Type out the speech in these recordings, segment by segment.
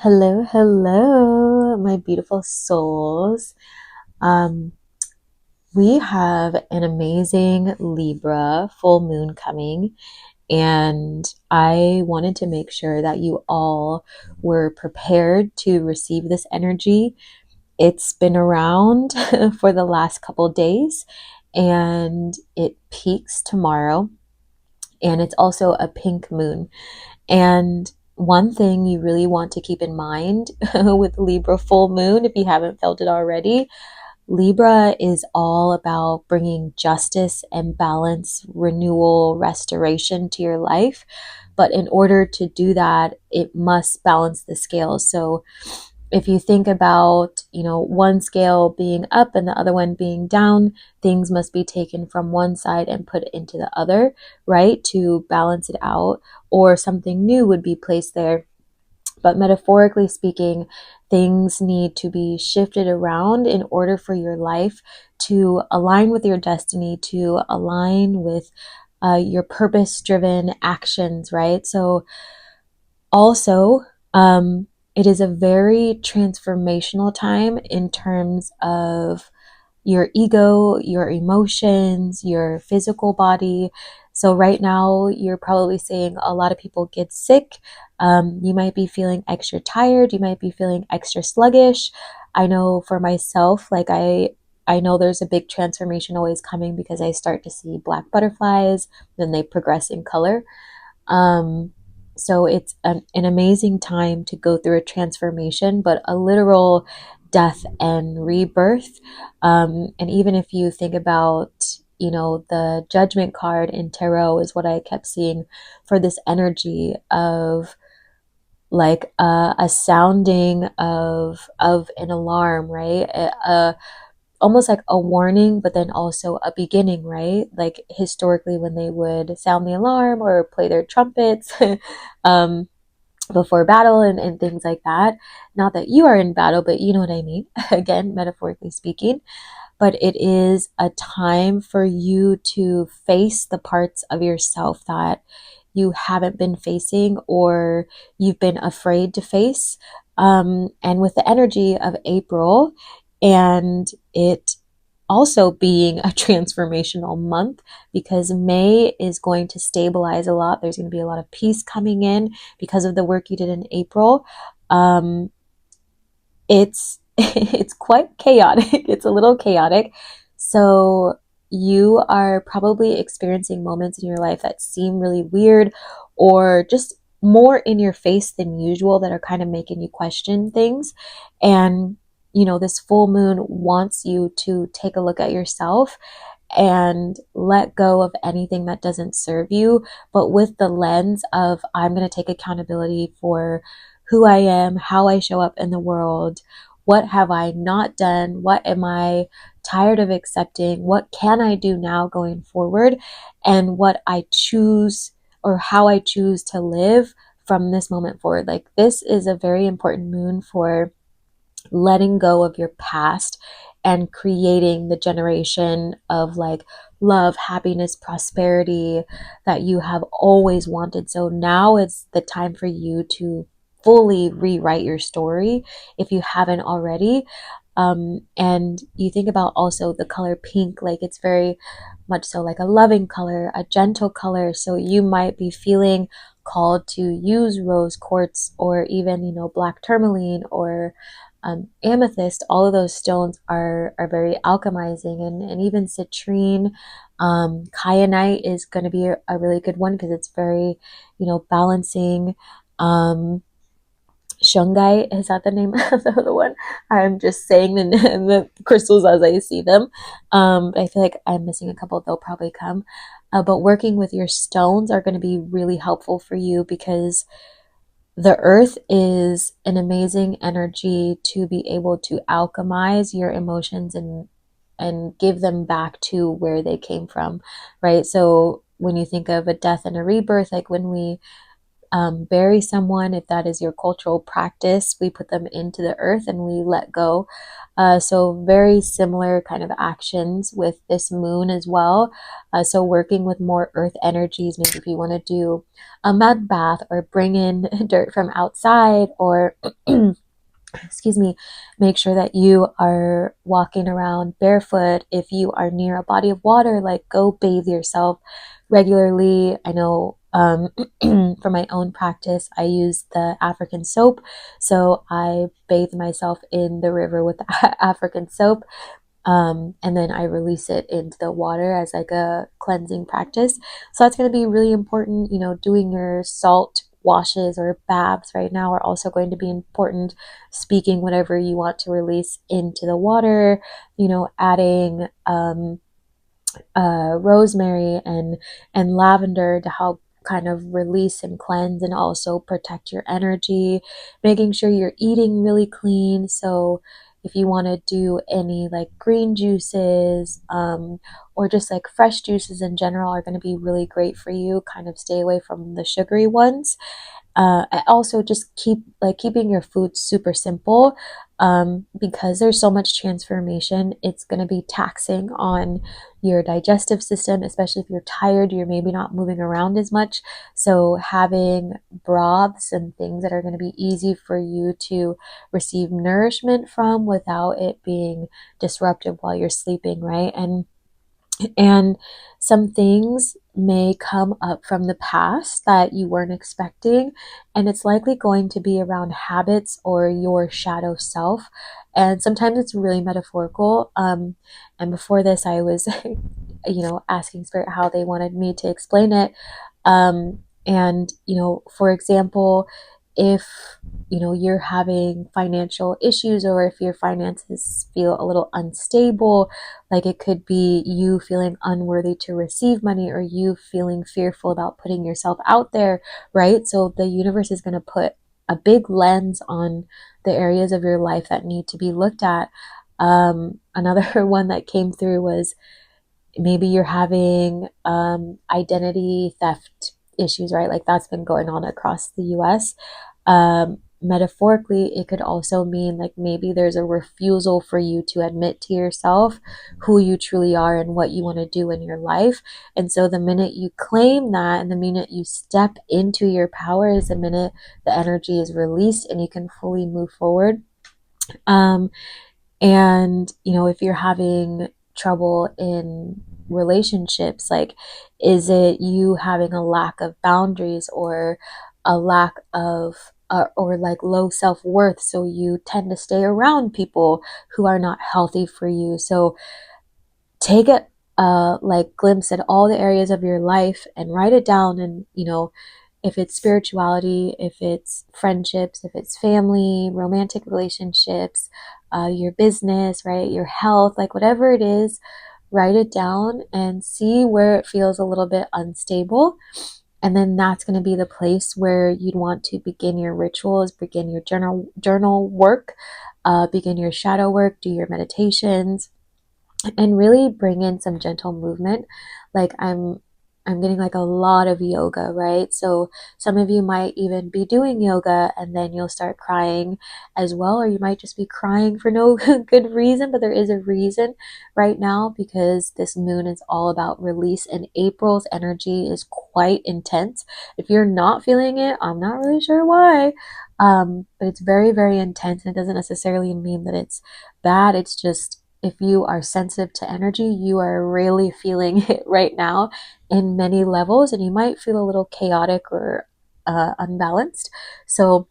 Hello, hello, my beautiful souls. Um, we have an amazing Libra full moon coming, and I wanted to make sure that you all were prepared to receive this energy. It's been around for the last couple days, and it peaks tomorrow, and it's also a pink moon. And one thing you really want to keep in mind with Libra full moon, if you haven't felt it already, Libra is all about bringing justice and balance, renewal, restoration to your life. But in order to do that, it must balance the scales. So if you think about, one scale being up and the other one being down, things must be taken from one side and put into the other, right? To balance it out, or something new would be placed there. But metaphorically speaking, things need to be shifted around in order for your life to align with your destiny, to align with your purpose driven actions, right? So, also, it is a very transformational time in terms of your ego, your emotions, your physical body. So, right now, you're probably seeing a lot of people get sick. You might be feeling extra tired. You might be feeling extra sluggish. I know for myself, I know there's a big transformation always coming because I start to see black butterflies, then they progress in color. Um, so it's an amazing time to go through a transformation, but a literal death and rebirth. And even if you think about, the judgment card in tarot is what I kept seeing for this energy of like a sounding of an alarm, right? Almost like a warning, but then also a beginning, right? Like historically, when they would sound the alarm or play their trumpets um, before battle and things like that. Not that you are in battle, but you know what I mean. Again, metaphorically speaking. But it is a time for you to face the parts of yourself that you haven't been facing or you've been afraid to face. And with the energy of April and it also being a transformational month because May is going to stabilize a lot. There's going to be a lot of peace coming in because of the work you did in April. Um, it's it's quite chaotic. It's a little chaotic. So you are probably experiencing moments in your life that seem really weird or just more in your face than usual that are kind of making you question things. And this full moon wants you to take a look at yourself and let go of anything that doesn't serve you, but with the lens of I'm going to take accountability for who I am, how I show up in the world, what have I not done, what am I tired of accepting, what can I do now going forward, and what I choose or how I choose to live from this moment forward. Like, this is a very important moon for letting go of your past and creating the generation of like love, happiness, prosperity that you have always wanted. So now it's the time for you to fully rewrite your story if you haven't already. And you think about also the color pink, like it's very much so like a loving color, a gentle color. So you might be feeling called to use rose quartz or even, black tourmaline or amethyst. All of those stones are very alchemizing, and even citrine. Kyanite is going to be a really good one because it's very, balancing. Shungite, is that the name of the other one? I'm just saying the crystals as I see them. I feel like I'm missing a couple. They'll probably come. But working with your stones are going to be really helpful for you because the earth is an amazing energy to be able to alchemize your emotions and give them back to where they came from, right? So when you think of a death and a rebirth, like when we bury someone, if that is your cultural practice, we put them into the earth and we let go. So very similar kind of actions with this moon as well. So working with more earth energies, maybe if you want to do a mud bath or bring in dirt from outside, or excuse me, make sure that you are walking around barefoot. If you are near a body of water, like go bathe yourself regularly. I know for my own practice, I use the African soap. So I bathe myself in the river with the African soap. And then I release it into the water as like a cleansing practice. So that's going to be really important. You know, doing your salt washes or baths right now are also going to be important. Speaking whatever you want to release into the water, you know, adding rosemary and lavender to help kind of release and cleanse and also protect your energy, making sure you're eating really clean. So if you want to do any like green juices, or just like fresh juices in general are going to be really great for you. Kind of stay away from the sugary ones. Also just keeping your food super simple, because there's so much transformation. It's going to be taxing on your digestive system, especially if you're tired, you're maybe not moving around as much. So having broths and things that are going to be easy for you to receive nourishment from without it being disruptive while you're sleeping, right? And some things may come up from the past that you weren't expecting, and it's likely going to be around habits or your shadow self. And sometimes it's really metaphorical. And before this, I was, asking Spirit how they wanted me to explain it. And, for example, if you're having financial issues, or if your finances feel a little unstable, like it could be you feeling unworthy to receive money, or you feeling fearful about putting yourself out there, right? So the universe is going to put a big lens on the areas of your life that need to be looked at. Another one that came through was maybe you're having identity theft issues, right? Like that's been going on across the US. Metaphorically, it could also mean like maybe there's a refusal for you to admit to yourself who you truly are and what you want to do in your life. And so the minute you claim that and the minute you step into your power is the minute the energy is released and you can fully move forward. Um, and, if you're having trouble in relationships, like, is it you having a lack of boundaries, or a lack of, or like low self worth? So you tend to stay around people who are not healthy for you. So take a like glimpse at all the areas of your life and write it down. And if it's spirituality, if it's friendships, if it's family, romantic relationships, your business, right, your health, like whatever it is, write it down and see where it feels a little bit unstable. And then that's going to be the place where you'd want to begin your rituals, begin your journal work, begin your shadow work, do your meditations, and really bring in some gentle movement. Like I'm getting like a lot of yoga, right? So some of you might even be doing yoga and then you'll start crying as well, or you might just be crying for no good reason, but there is a reason right now, because this moon is all about release, and April's energy is quite intense. If you're not feeling it, I'm not really sure why. But it's very, very intense, and it doesn't necessarily mean that it's bad. It's just, if you are sensitive to energy, you are really feeling it right now in many levels, and you might feel a little chaotic or unbalanced. So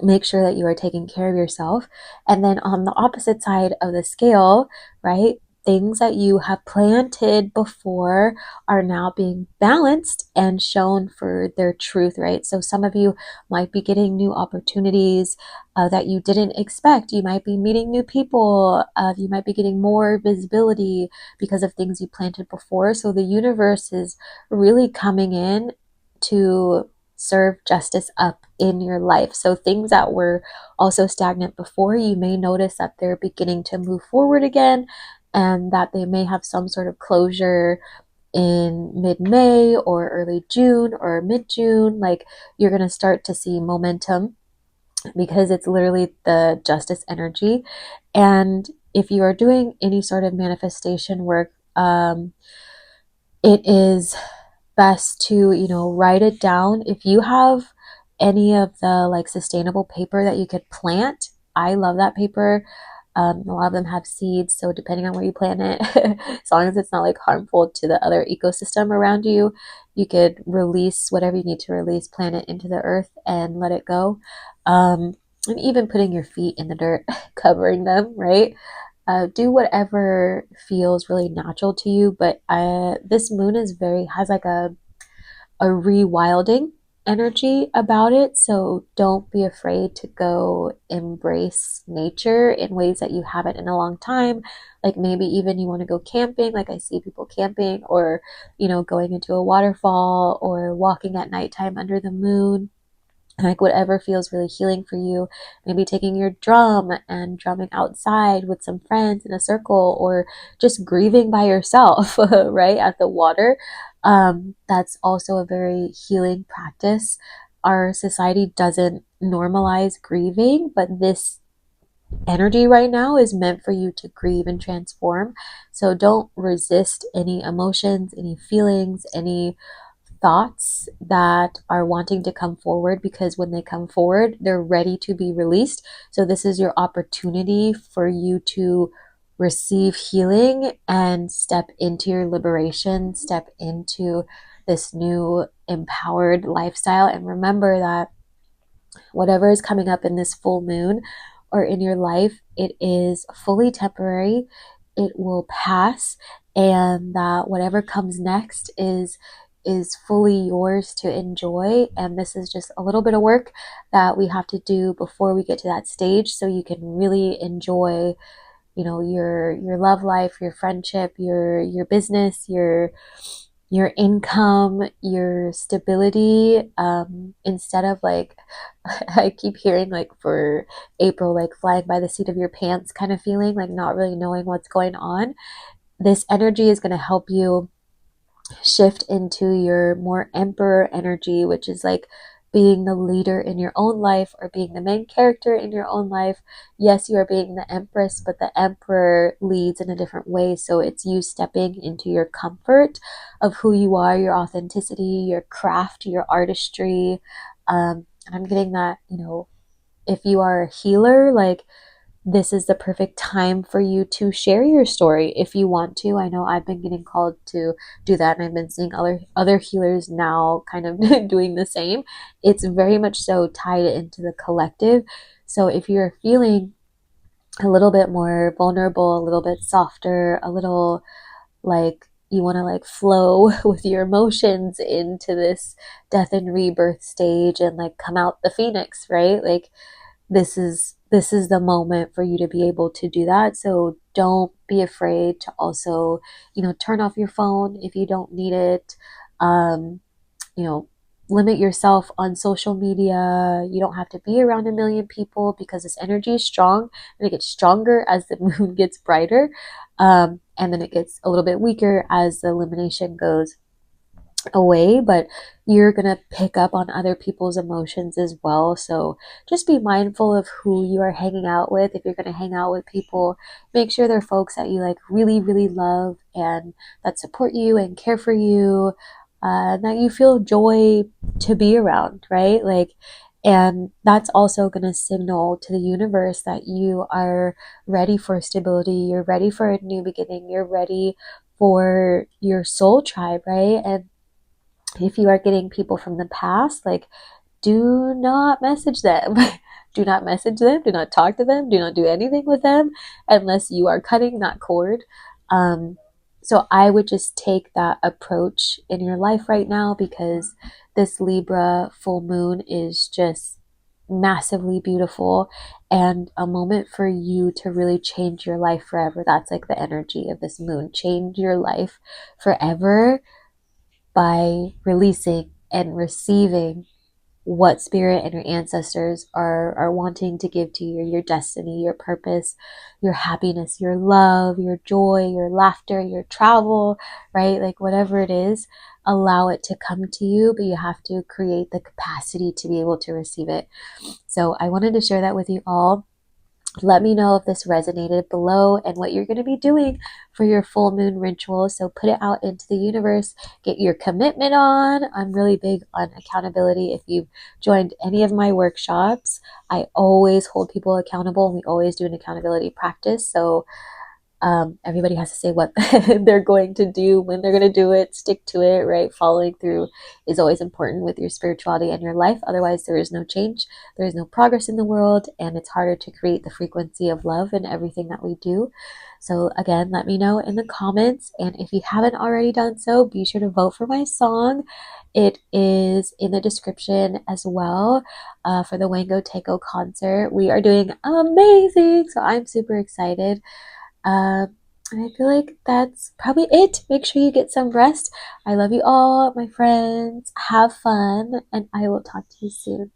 make sure that you are taking care of yourself. And then on the opposite side of the scale, right, things that you have planted before are now being balanced and shown for their truth, right? So some of you might be getting new opportunities that you didn't expect. You might be meeting new people. You might be getting more visibility because of things you planted before. So the universe is really coming in to serve justice up in your life. So things that were also stagnant before, you may notice that they're beginning to move forward again, and that they may have some sort of closure in mid-May or early June or mid-June, like you're going to start to see momentum because it's literally the justice energy. And if you are doing any sort of manifestation work, it is best to, write it down. If you have any of the like sustainable paper that you could plant, I love that paper. A lot of them have seeds, so depending on where you plant it, as long as it's not like harmful to the other ecosystem around you, you could release whatever you need to release, plant it into the earth and let it go. And even putting your feet in the dirt, covering them, right? Do whatever feels really natural to you. But this moon is has like a rewilding energy about it. So don't be afraid to go embrace nature in ways that you haven't in a long time. Like maybe even you want to go camping, like I see people camping, or, going into a waterfall or walking at nighttime under the moon, like whatever feels really healing for you. Maybe taking your drum and drumming outside with some friends in a circle, or just grieving by yourself, right, at the water. That's also a very healing practice. Our society doesn't normalize grieving, but this energy right now is meant for you to grieve and transform. So don't resist any emotions, any feelings, any thoughts that are wanting to come forward, because when they come forward, they're ready to be released. So this is your opportunity for you to receive healing and step into your liberation, step into this new empowered lifestyle. And remember that whatever is coming up in this full moon or in your life, it is fully temporary. It will pass, and that whatever comes next is fully yours to enjoy. And this is just a little bit of work that we have to do before we get to that stage, so you can really enjoy, your love life, your friendship, your business, your income, your stability, instead of like, I keep hearing like for April, like flying by the seat of your pants kind of feeling, like not really knowing what's going on. This energy is going to help you shift into your more emperor energy, which is like being the leader in your own life or being the main character in your own life. Yes, you are being the empress, but the emperor leads in a different way. So it's you stepping into your comfort of who you are, your authenticity, your craft, your artistry. And I'm getting that, if you are a healer, like this is the perfect time for you to share your story if you want to. I know I've been getting called to do that, and I've been seeing other healers now kind of doing the same. It's very much so tied into the collective. So if you're feeling a little bit more vulnerable, a little bit softer, a little like you want to like flow with your emotions into this death and rebirth stage and like come out the phoenix, right? Like this is the moment for you to be able to do that. So don't be afraid to also, turn off your phone if you don't need it. Um, you know, limit yourself on social media. You don't have to be around a million people, because this energy is strong and it gets stronger as the moon gets brighter. And then it gets a little bit weaker as the illumination goes away, but you're going to pick up on other people's emotions as well. So just be mindful of who you are hanging out with. If you're going to hang out with people, make sure they're folks that you like really, really love and that support you and care for you, that you feel joy to be around, right? Like, and that's also going to signal to the universe that you are ready for stability, you're ready for a new beginning, you're ready for your soul tribe, right? And if you are getting people from the past, like, do not message them. Do not message them. Do not talk to them. Do not do anything with them unless you are cutting that cord. Um, so I would just take that approach in your life right now, because this Libra full moon is just massively beautiful and a moment for you to really change your life forever. That's like the energy of this moon. Change your life forever by releasing and receiving what spirit and your ancestors are wanting to give to you, your destiny, your purpose, your happiness, your love, your joy, your laughter, your travel, right? Like whatever it is, allow it to come to you, but you have to create the capacity to be able to receive it. So I wanted to share that with you all. Let me know if this resonated below and what you're going to be doing for your full moon ritual. So put it out into the universe, get your commitment on. I'm really big on accountability. If you've joined any of my workshops, I always hold people accountable, and we always do an accountability practice. So everybody has to say what they're going to do, when they're going to do it, stick to it, right? Following through is always important with your spirituality and your life. Otherwise, there is no change, there is no progress in the world, and it's harder to create the frequency of love in everything that we do. So, again, let me know in the comments. And if you haven't already done so, be sure to vote for my song. It is in the description as well for the Wango Teiko concert. We are doing amazing. So, I'm super excited. And I feel like that's probably it. Make sure you get some rest. I love you all, my friends. Have fun, and I will talk to you soon.